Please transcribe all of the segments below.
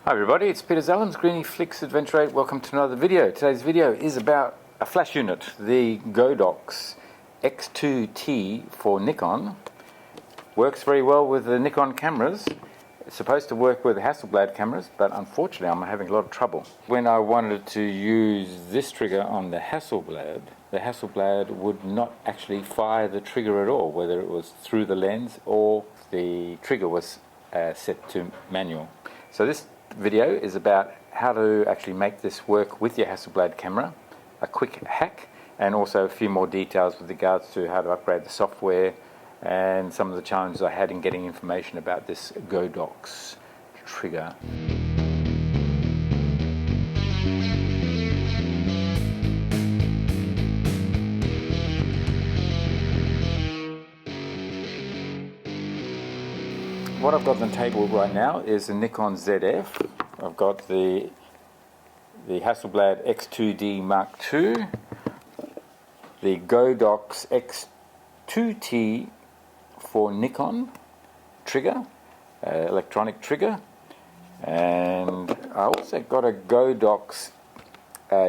Hi everybody, it's Peter Zellens, Griniflix Adventure 8. Welcome to another video. Today's video is about a flash unit, the Godox X2T for Nikon. Works very well with the Nikon cameras. It's supposed to work with the Hasselblad cameras, but unfortunately I'm having a lot of trouble. When I wanted to use this trigger on the Hasselblad would not actually fire the trigger at all, whether it was through the lens or the trigger was set to manual. So this video is about how to actually make this work with your Hasselblad camera, a quick hack, and also a few more details with regards to how to upgrade the software and some of the challenges I had in getting information about this Godox trigger. What I've got on the table right now is the Nikon ZF. I've got the Hasselblad X2D Mark II, the Godox X2T for Nikon trigger, electronic trigger, and I also got a Godox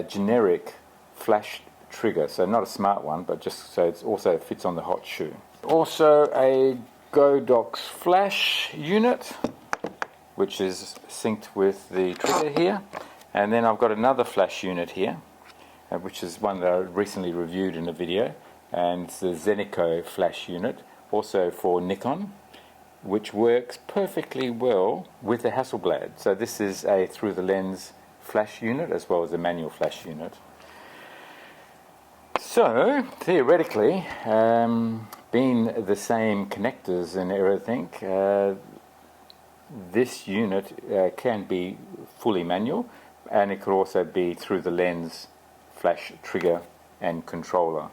generic flash trigger, so not a smart one, but just so it also fits on the hot shoe. Also a Godox flash unit, which is synced with the trigger here, and then I've got another flash unit here, which is one that I recently reviewed in a video, and it's the Zenico flash unit, also for Nikon, which works perfectly well with the Hasselblad. So this is a through the lens flash unit as well as a manual flash unit. So theoretically, being the same connectors and everything, this unit can be fully manual, and it could also be through the lens flash trigger and controller.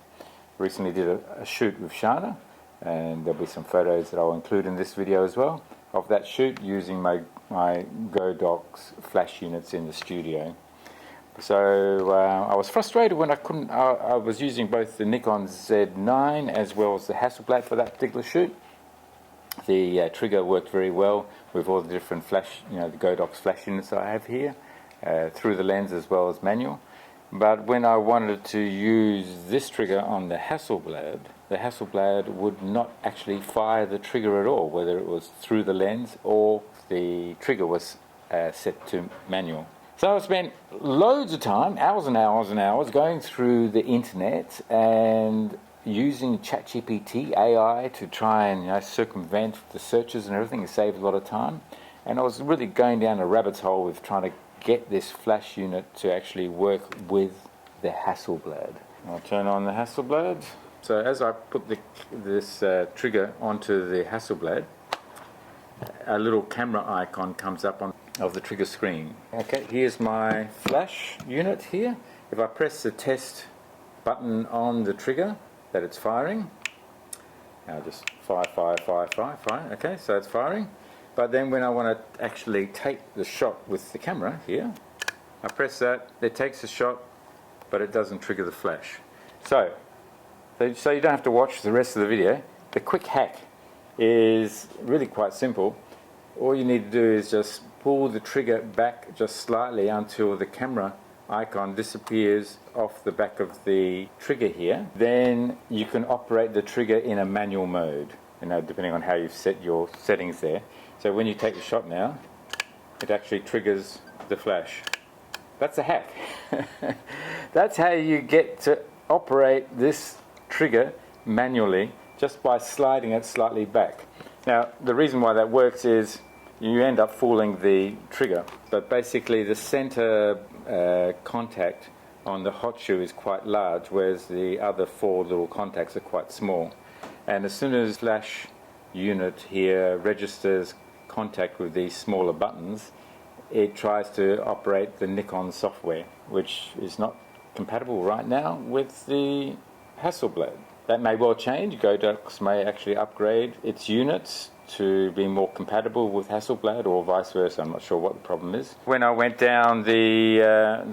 Recently did a shoot with Shana, and there'll be some photos that I'll include in this video as well of that shoot using my Godox flash units in the studio. So I was frustrated when I was using both the Nikon Z9 as well as the Hasselblad for that particular shoot. The trigger worked very well with all the different flash, the Godox flash units that I have here, through the lens as well as manual. But when I wanted to use this trigger on the Hasselblad would not actually fire the trigger at all, whether it was through the lens or the trigger was set to manual. So I spent loads of time, hours and hours and hours, going through the internet and using ChatGPT AI to try and circumvent the searches and everything. It saved a lot of time, and I was really going down a rabbit's hole with trying to get this flash unit to actually work with the Hasselblad. I'll turn on the Hasselblad. So as I put this trigger onto the Hasselblad, a little camera icon comes up of the trigger screen. Okay, here's my flash unit here. If I press the test button on the trigger, that it's firing. Now just fire. Okay, so it's firing. But then when I want to actually take the shot with the camera here, I press that, it takes the shot, but it doesn't trigger the flash. So you don't have to watch the rest of the video. The quick hack is really quite simple. All you need to do is just pull the trigger back just slightly until the camera icon disappears off the back of the trigger here. Then you can operate the trigger in a manual mode, depending on how you've set your settings there. So when you take the shot now, it actually triggers the flash. That's a hack. That's how you get to operate this trigger manually, just by sliding it slightly back. Now, the reason why that works is you end up fooling the trigger, but basically the center contact on the hot shoe is quite large, whereas the other four little contacts are quite small. And as soon as flash unit here registers contact with these smaller buttons, it tries to operate the Nikon software, which is not compatible right now with the Hasselblad. That may well change. Godox may actually upgrade its units to be more compatible with Hasselblad, or vice versa. I'm not sure what the problem is. When I went down the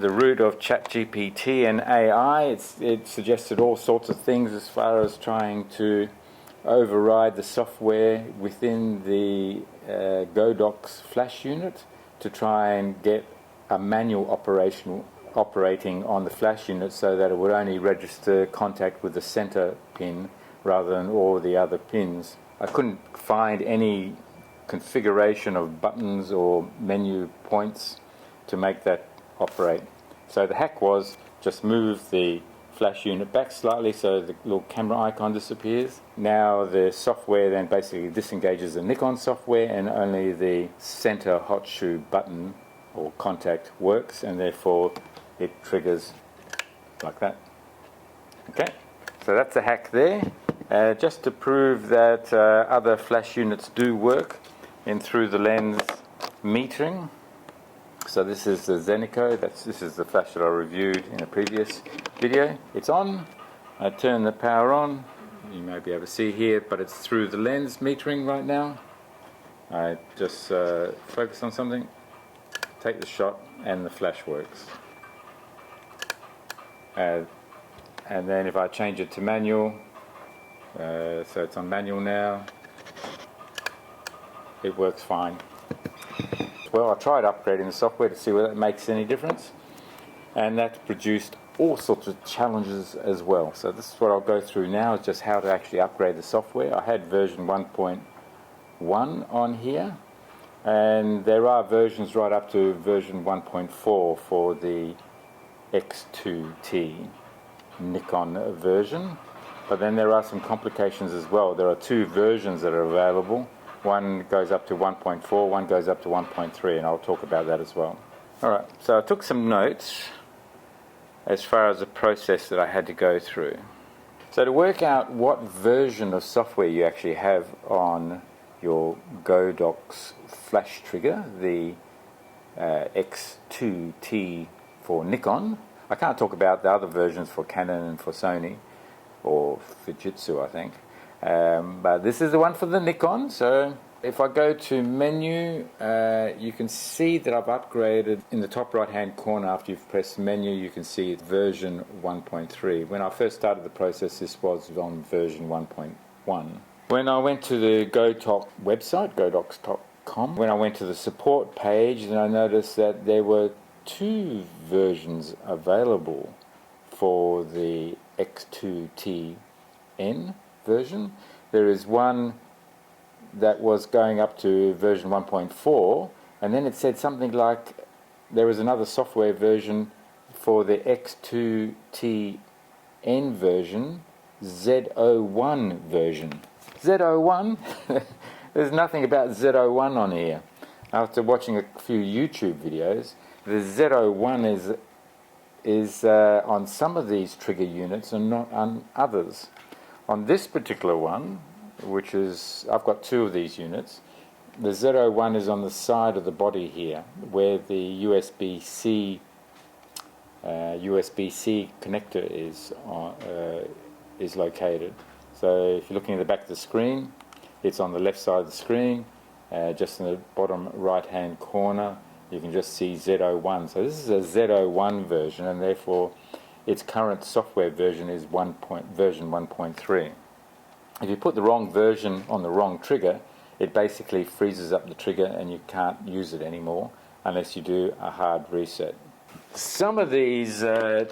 route of ChatGPT and AI, it suggested all sorts of things as far as trying to override the software within the Godox flash unit to try and get a manual operating on the flash unit so that it would only register contact with the center pin rather than all the other pins. I couldn't find any configuration of buttons or menu points to make that operate. So the hack was just move the flash unit back slightly so the little camera icon disappears. Now the software then basically disengages the Nikon software and only the center hot shoe button or contact works, and therefore it triggers like that. Okay, so that's a hack there. Just to prove that other flash units do work in through the lens metering. So this is the Zenico, this is the flash that I reviewed in a previous video. It's on, I turn the power on, you may be able to see here, but it's through the lens metering right now. I just focus on something, take the shot, and the flash works. And then if I change it to manual, so it's on manual now, it works fine. Well, I tried upgrading the software to see whether it makes any difference, and that produced all sorts of challenges as well. So this is what I'll go through now, is just how to actually upgrade the software. I had version 1.1 on here, and there are versions right up to version 1.4 for the X2T Nikon version, but then there are some complications as well. There are two versions that are available. One goes up to 1.4, one goes up to 1.3, and I'll talk about that as well. Alright, so I took some notes as far as the process that I had to go through. So to work out what version of software you actually have on your Godox flash trigger, the X2T for Nikon. I can't talk about the other versions for Canon and for Sony, or Fujitsu I think. But this is the one for the Nikon. So if I go to menu, you can see that I've upgraded in the top right hand corner. After you've pressed menu, you can see it's version 1.3. When I first started the process, this was on version 1.1. When I went to the Godox website, godox.com, when I went to the support page, then I noticed that there were two versions available for the X2T-N version. There is one that was going up to version 1.4, and then it said something like there was another software version for the X2T-N version, Z01 version. Z01? There's nothing about Z01 on here. After watching a few YouTube videos, the Z01 is on some of these trigger units and not on others. On this particular one, which is, I've got two of these units, the Z01 is on the side of the body here, where the USB-C connector is located. So if you're looking at the back of the screen, it's on the left side of the screen, just in the bottom right hand corner. You can just see Z01. So this is a Z01 version, and therefore its current software version is version 1.3. If you put the wrong version on the wrong trigger, it basically freezes up the trigger and you can't use it anymore unless you do a hard reset. Some of these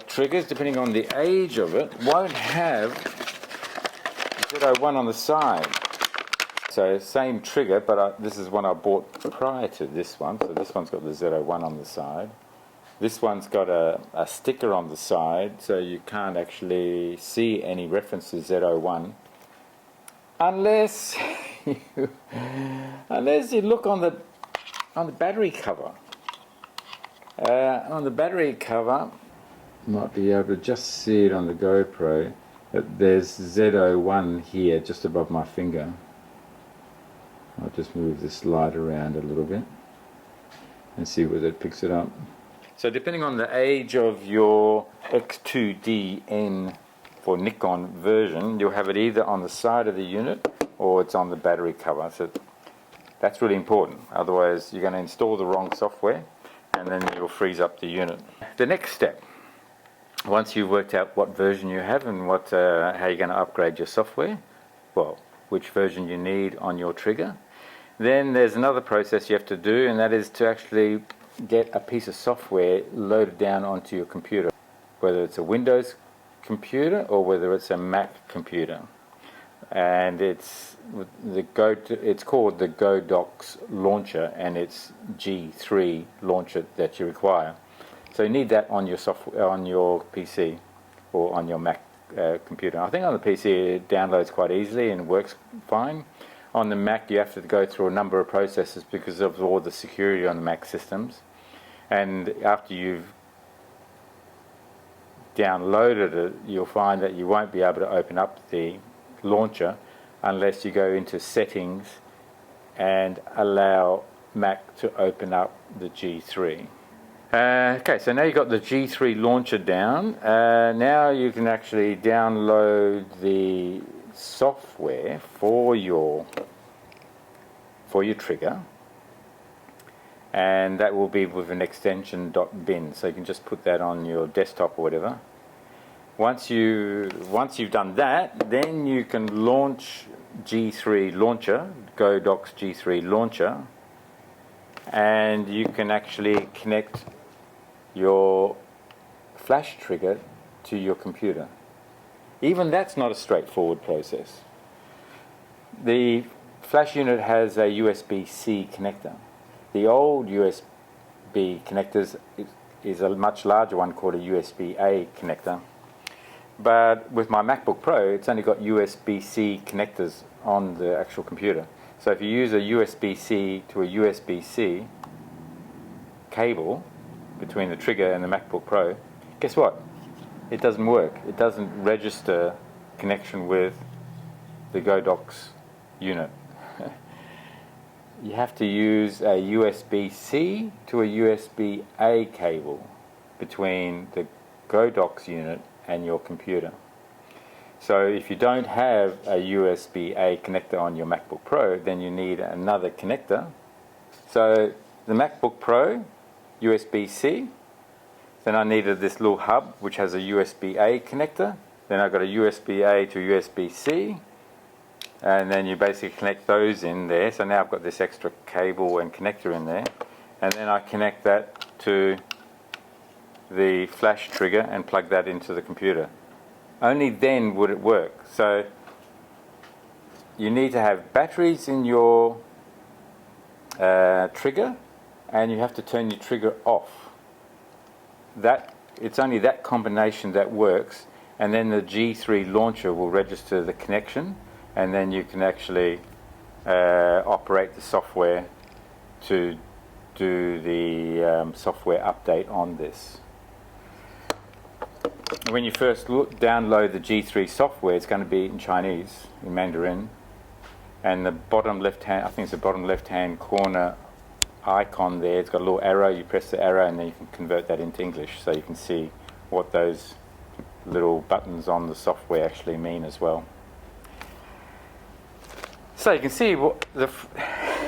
triggers, depending on the age of it, won't have Z01 on the side. So same trigger, but this is one I bought prior to this one. So this one's got the Z01 on the side. This one's got a sticker on the side, so you can't actually see any reference to Z01 unless you look on the battery cover. On the battery cover, you might be able to just see it on the GoPro, but there's Z01 here just above my finger. I'll just move this light around a little bit and see whether it picks it up. So depending on the age of your X2D-N for Nikon version, you'll have it either on the side of the unit or it's on the battery cover. So that's really important. Otherwise you're going to install the wrong software and then you'll freeze up the unit. The next step, once you've worked out what version you have and how you're going to upgrade your software, well, which version you need on your trigger, Then there's another process you have to do, and that is to actually get a piece of software loaded down onto your computer, whether it's a Windows computer or whether it's a Mac computer. And it's called the Godox launcher, and it's G3 launcher that you require. So you need that on your software, on your PC or on your Mac computer. I think on the PC it downloads quite easily and works fine. On the Mac you have to go through a number of processes because of all the security on the Mac systems. And after you've downloaded it, you'll find that you won't be able to open up the launcher unless you go into settings and allow Mac to open up the G3. Okay, so now you've got the G3 launcher down. Now you can actually download the software for your trigger, and that will be with an extension .bin, so you can just put that on your desktop or whatever. Once you've done that, then you can launch G3 launcher, Godox G3 launcher, and you can actually connect your flash trigger to your computer. Even that's not a straightforward process. The flash unit has a USB-C connector. The old USB connectors is a much larger one called a USB-A connector. But with my MacBook Pro, it's only got USB-C connectors on the actual computer. So if you use a USB-C to a USB-C cable between the trigger and the MacBook Pro, guess what? It doesn't work. It doesn't register connection with the Godox unit. You have to use a USB-C to a USB-A cable between the Godox unit and your computer. So if you don't have a USB-A connector on your MacBook Pro, then you need another connector. So the MacBook Pro, USB-C, then I needed this little hub which has a USB-A connector, then I've got a USB-A to USB-C, and then you basically connect those in there. So now I've got this extra cable and connector in there, and then I connect that to the flash trigger and plug that into the computer. Only then would it work. So you need to have batteries in your trigger, and you have to turn your trigger off. It's only that combination that works, and then the G3 launcher will register the connection, and then you can actually operate the software to do the software update on this. When you first download the G3 software, it's going to be in Chinese, in Mandarin, and the bottom left hand, I think it's the bottom left hand corner icon there, it's got a little arrow. You press the arrow and then you can convert that into English, so you can see what those little buttons on the software actually mean as well. So you can see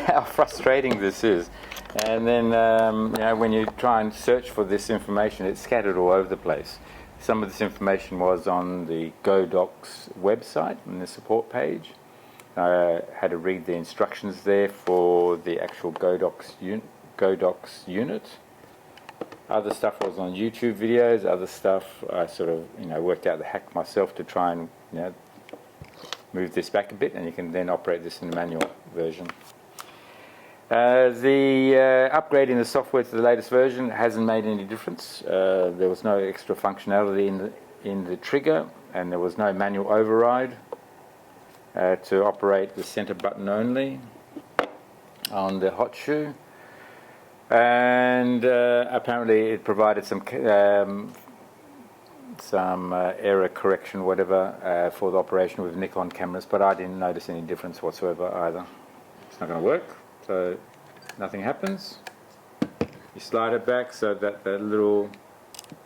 how frustrating this is. And then when you try and search for this information, it's scattered all over the place. Some of this information was on the Godox website, on the support page. I had to read the instructions there for the actual Godox unit. Other stuff was on YouTube videos. Other stuff I sort of worked out the hack myself to try and move this back a bit, and you can then operate this in the manual version. The upgrading the software to the latest version hasn't made any difference. There was no extra functionality in the trigger, and there was no manual override to operate the center button only on the hot shoe. And apparently it provided some error correction, whatever, for the operation with Nikon cameras, but I didn't notice any difference whatsoever either. It's not going to work, so nothing happens. You slide it back so that the little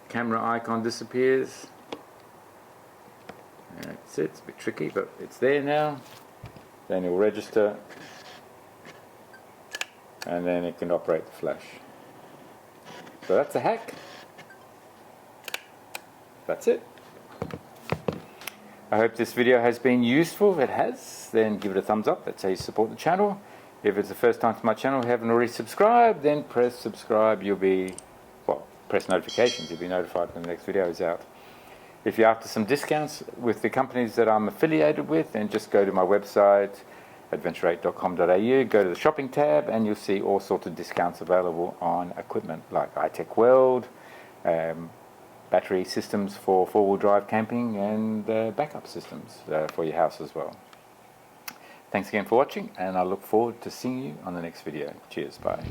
camera icon disappears. That's it. It's a bit tricky, but it's there now. Then it'll register, and then it can operate the flash. So that's a hack. That's it. I hope this video has been useful. If it has, then give it a thumbs up. That's how you support the channel. If it's the first time to my channel, haven't already subscribed, then press subscribe. You'll be, well, press notifications. You'll be notified when the next video is out. If you're after some discounts with the companies that I'm affiliated with, then just go to my website, adventure8.com.au, go to the shopping tab, and you'll see all sorts of discounts available on equipment like iTech World, battery systems for four-wheel drive camping, and backup systems for your house as well. Thanks again for watching, and I look forward to seeing you on the next video. Cheers, bye.